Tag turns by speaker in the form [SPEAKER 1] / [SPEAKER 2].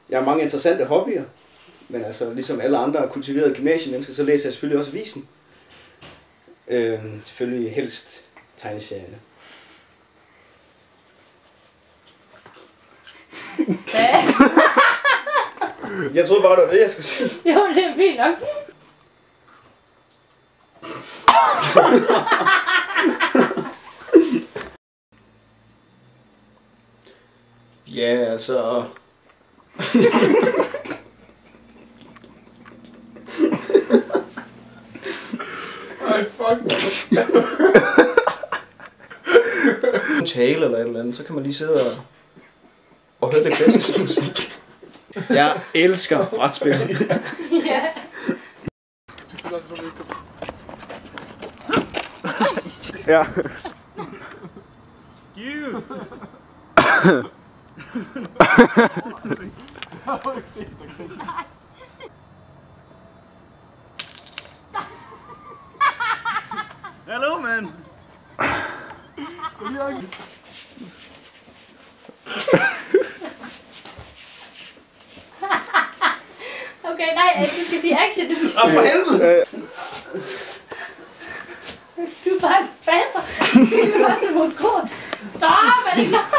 [SPEAKER 1] Jeg har mange interessante hobbyer, men altså ligesom alle andre kultiverede gymnasiemennesker, så læser jeg selvfølgelig også avisen. Selvfølgelig helst tegneserierne. Jeg troede bare, det var det, jeg skulle sige.
[SPEAKER 2] Jo, det er fint nok.
[SPEAKER 1] Ja, altså...
[SPEAKER 3] Ej, fuck.
[SPEAKER 1] Tale eller et eller andet, så kan man lige sidde og høre lidt klassisk musik. Jeg elsker brætspil.
[SPEAKER 2] Ja.
[SPEAKER 1] Ja. Hello, man.
[SPEAKER 2] Okay, nej, du skal sige action, du skal sige...
[SPEAKER 1] For helvede!
[SPEAKER 2] Du er bare en spasser. Du er bare så mod kort. Stop, er det ikke nok?